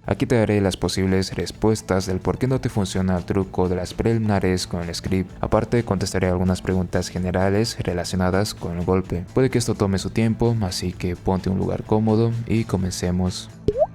Aquí te daré las posibles respuestas del por qué no te funciona el truco de las preliminares con el script. Aparte, contestaré algunas preguntas generales relacionadas con el golpe. Puede que esto tome su tiempo, así que ponte un lugar cómodo y comencemos.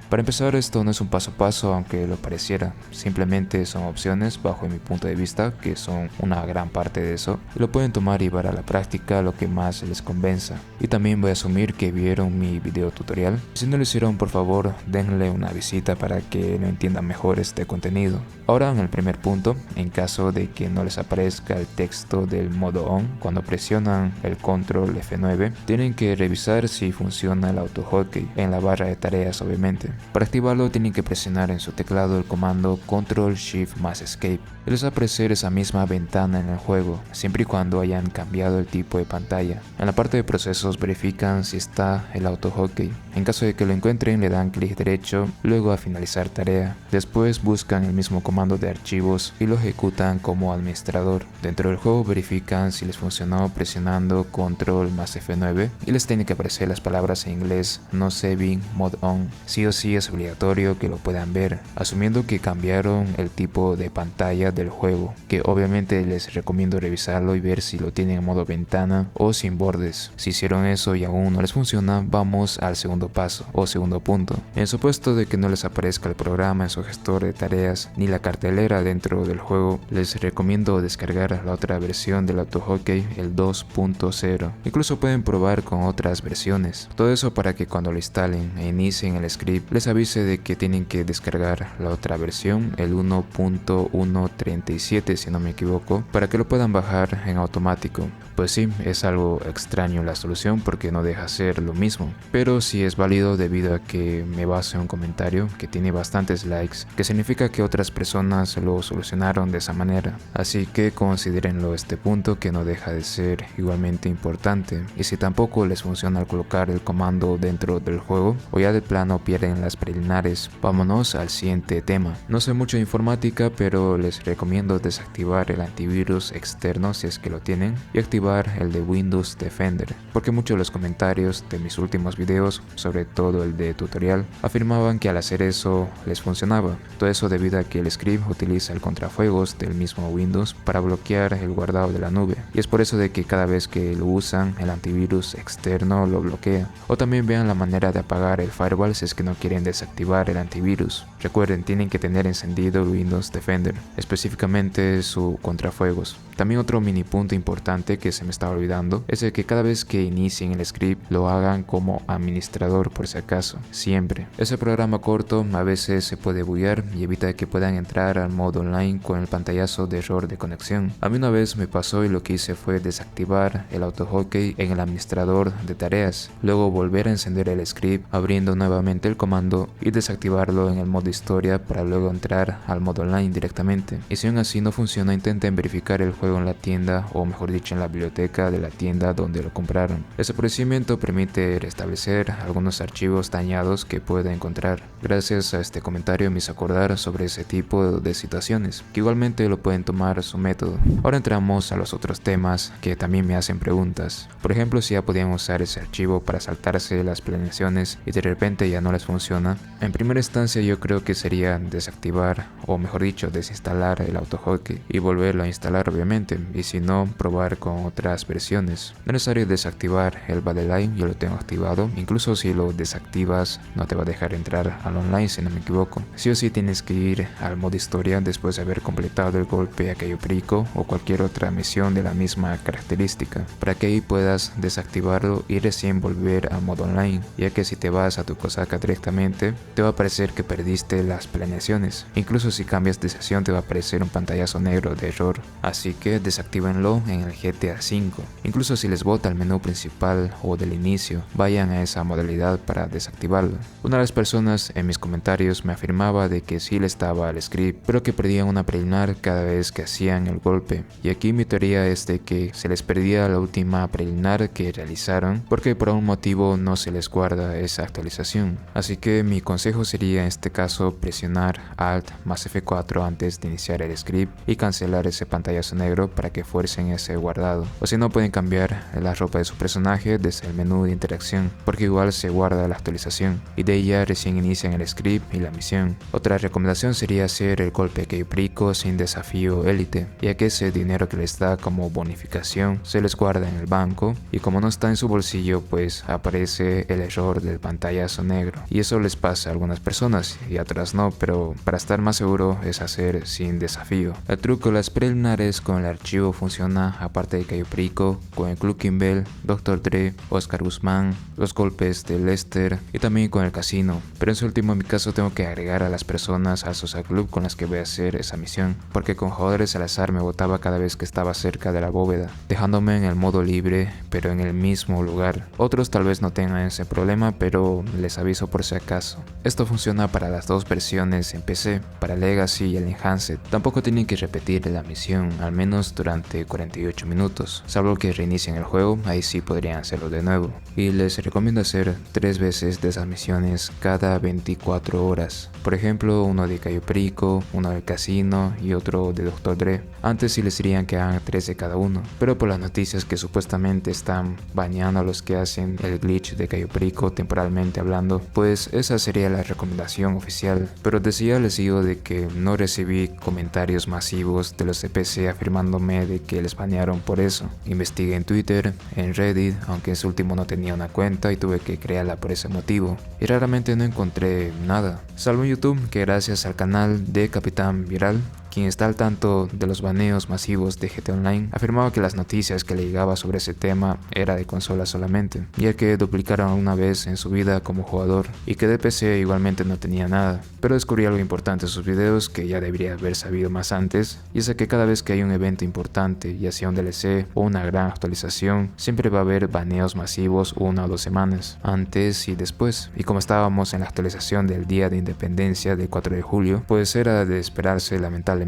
Para empezar, esto no es un paso a paso aunque lo pareciera, simplemente son opciones bajo mi punto de vista que son una gran parte de eso y lo pueden tomar y llevar a la práctica lo que más les convenza. Y también voy a asumir que vieron mi video tutorial. Si no lo hicieron, por favor denle una visita para que lo entiendan mejor este contenido. Ahora en el primer punto, en caso de que no les aparezca el texto del modo on cuando presionan el control F9, tienen que revisar si funciona el auto hotkey en la barra de tareas obviamente. Para activarlo tienen que presionar en su teclado el comando Ctrl Shift más Escape. Y les va a aparecer esa misma ventana en el juego, siempre y cuando hayan cambiado el tipo de pantalla. En la parte de procesos verifican si está el auto hotkey. En caso de que lo encuentren le dan clic derecho, luego a finalizar tarea. Después buscan el mismo comando de archivos y lo ejecutan como administrador. Dentro del juego verifican si les funcionó presionando Ctrl más F9 y les tiene que aparecer las palabras en inglés No Saving Mode On. Sí o sí es obligatorio que lo puedan ver, asumiendo que cambiaron el tipo de pantalla del juego, que obviamente les recomiendo revisarlo y ver si lo tienen en modo ventana o sin bordes. Si hicieron eso y aún no les funciona, vamos al segundo paso o segundo punto. En supuesto de que no les aparezca el programa en su gestor de tareas ni la cartelera dentro del juego, les recomiendo descargar la otra versión del AutoHotkey, el 2.0. Incluso pueden probar con otras versiones. Todo eso para que cuando lo instalen e inicien el script les avise de que tienen que descargar la otra versión, el 1.137 si no me equivoco, para que lo puedan bajar en automático. Pues sí, es algo extraño la solución porque no deja ser lo mismo, pero sí es válido debido a que me baso en un comentario que tiene bastantes likes, que significa que otras personas lo solucionaron de esa manera, así que considérenlo este punto que no deja de ser igualmente importante. Y si tampoco les funciona al colocar el comando dentro del juego o ya de plano pierden las preliminares, vámonos al siguiente tema. No sé mucho de informática, pero les recomiendo desactivar el antivirus externo si es que lo tienen y activar el de Windows Defender, porque muchos de los comentarios de mis últimos videos, sobre todo el de tutorial, afirmaban que al hacer eso les funcionaba. Todo eso debido a que el script utiliza el contrafuegos del mismo Windows para bloquear el guardado de la nube, y es por eso de que cada vez que lo usan el antivirus externo lo bloquea. O también vean la manera de apagar el firewall si es que no quieren desactivar el antivirus. Recuerden, tienen que tener encendido el Windows Defender, específicamente su contrafuegos. También otro mini punto importante que se me estaba olvidando es el que cada vez que inicien el script lo hagan como administrador por si acaso, siempre. Ese programa corto a veces se puede buguear y evita que puedan entrar al modo online con el pantallazo de error de conexión. A mí una vez me pasó y lo que hice fue desactivar el AutoHotkey en el administrador de tareas, luego volver a encender el script abriendo nuevamente el comando y desactivarlo en el modo historia para luego entrar al modo online directamente. Y si aún así no funciona, intenten verificar el juego en la tienda o mejor dicho en la biblioteca de la tienda donde lo compraron. Ese procedimiento permite restablecer algunos archivos dañados que pueden encontrar. Gracias a este comentario me hizo acordar sobre ese tipo de situaciones, que igualmente lo pueden tomar a su método. Ahora entramos a los otros temas que también me hacen preguntas. Por ejemplo, si ya podían usar ese archivo para saltarse las planeaciones y de repente ya no les funciona. En primera instancia yo creo que sería desactivar o mejor dicho desinstalar el AutoHotkey y volverlo a instalar obviamente, y si no probar con otras versiones. No es necesario desactivar el Battleline, yo lo tengo activado. Incluso si lo desactivas no te va a dejar entrar al online si no me equivoco. Sí o sí tienes que ir al modo historia después de haber completado el golpe aquello perico o cualquier otra misión de la misma característica, para que ahí puedas desactivarlo y recién volver al modo online, ya que si te vas a tu cosaca directamente te va a parecer que perdiste las planeaciones. Incluso si cambias de sesión te va a aparecer un pantallazo negro de error, así que desactívenlo en el GTA V. Incluso si les bota el menú principal o del inicio, vayan a esa modalidad para desactivarlo. Una de las personas en mis comentarios me afirmaba de que sí le estaba al script, pero que perdían una preliminar cada vez que hacían el golpe. Y aquí mi teoría es de que se les perdía la última preliminar que realizaron porque por algún motivo no se les guarda esa actualización. Así que mi consejo sería en este caso presionar Alt más F4 antes de iniciar el script y cancelar ese pantallazo negro para que fuercen ese guardado. O si no, pueden cambiar la ropa de su personaje desde el menú de interacción, porque igual se guarda la actualización y de ella recién inician el script y la misión. Otra recomendación sería hacer el golpe Cayo Perico sin desafío élite, ya que ese dinero que les da como bonificación se les guarda en el banco y como no está en su bolsillo, pues aparece el error del pantallazo negro, y eso les pasa a algunas personas y a otras no, pero para estar más seguro es hacer sin desafío. El truco de las preliminares con el archivo funciona aparte de Cayo Perico, con el Club Kimball, Dr. Dre, Oscar Guzmán, los golpes de Lester y también con el casino, pero en su último en mi caso tengo que agregar a las personas al social club con las que voy a hacer esa misión, porque con jugadores al azar me botaba cada vez que estaba cerca de la bóveda, dejándome en el modo libre pero en el mismo lugar. Otros tal vez no tengan ese problema, pero les aviso por si acaso. Esto funciona para las dos versiones en PC, para Legacy y el Enhanced. Tampoco tienen que repetir la misión, al menos durante 48 minutos, salvo que reinicien el juego, ahí sí podrían hacerlo de nuevo. Y les recomiendo hacer 3 veces de esas misiones cada 24 horas. Por ejemplo, uno de Cayo Perico, uno del casino y otro de Dr. Dre. Antes sí les dirían que hagan 3 de cada uno, pero por las noticias que supuestamente están baneando a los que hacen el glitch de Cayo Perico temporalmente hablando, pues esa sería la recomendación oficial. Pero desde ya les digo de que no recibí comentarios masivos de los de PC afirmándome de que les banearon por eso. Investigué en Twitter, en Reddit, aunque ese último no tenía una cuenta y tuve que crearla por ese motivo, y raramente no encontré nada, salvo en YouTube, que gracias al canal de Capitán Viral, quien está al tanto de los baneos masivos de GTA Online, afirmaba que las noticias que le llegaba sobre ese tema era de consola solamente, ya que duplicaron una vez en su vida como jugador y que de PC igualmente no tenía nada. Pero descubrí algo importante en sus videos que ya debería haber sabido más antes, y es que cada vez que hay un evento importante, ya sea un DLC o una gran actualización, siempre va a haber baneos masivos 1 o 2 semanas, antes y después. Y como estábamos en la actualización del Día de Independencia del 4 de julio, pues era de esperarse lamentablemente.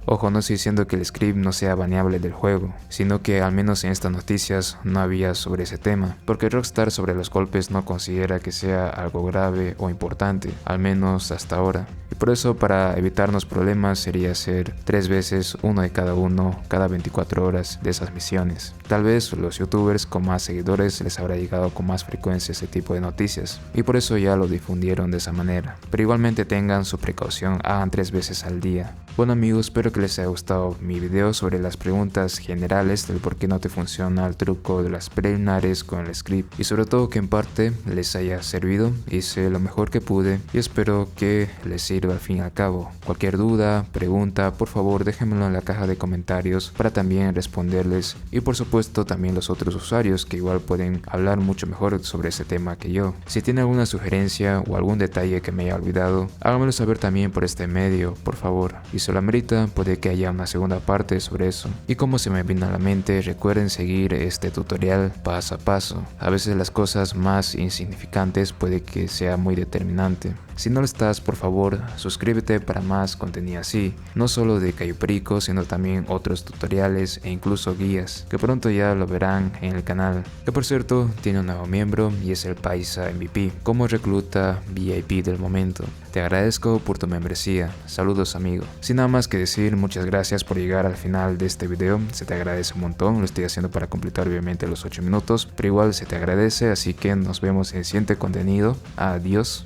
Ojo, no estoy diciendo que el script no sea baneable del juego, sino que al menos en estas noticias no había sobre ese tema, porque Rockstar sobre los golpes no considera que sea algo grave o importante, al menos hasta ahora. Y por eso, para evitarnos problemas, sería hacer 3 veces uno de cada uno cada 24 horas de esas misiones. Tal vez los youtubers con más seguidores les habrá llegado con más frecuencia ese tipo de noticias, y por eso ya lo difundieron de esa manera. Pero igualmente tengan su precaución, hagan 3 veces al día. Bueno amigos, espero que les haya gustado mi video sobre las preguntas generales del por qué no te funciona el truco de las preliminares con el script, y sobre todo que en parte les haya servido. Hice lo mejor que pude y espero que les sirva al fin y al cabo. Cualquier duda, pregunta, por favor déjenmelo en la caja de comentarios para también responderles, y por supuesto también los otros usuarios que igual pueden hablar mucho mejor sobre ese tema que yo. Si tienen alguna sugerencia o algún detalle que me haya olvidado, háganmelo saber también por este medio, por favor. Y si lo amerita, puede que haya una segunda parte sobre eso. Y como se me vino a la mente, recuerden seguir este tutorial paso a paso. A veces las cosas más insignificantes puede que sea muy determinante. Si no lo estás, por favor, suscríbete para más contenido así, no solo de Cayo Perico, sino también otros tutoriales e incluso guías, que pronto ya lo verán en el canal, que por cierto tiene un nuevo miembro y es el Paisa MVP, como recluta VIP del momento. Te agradezco por tu membresía, saludos amigo. Sin nada más que decir, muchas gracias por llegar al final de este video, se te agradece un montón, lo estoy haciendo para completar obviamente los 8 minutos, pero igual se te agradece, así que nos vemos en el siguiente contenido, adiós.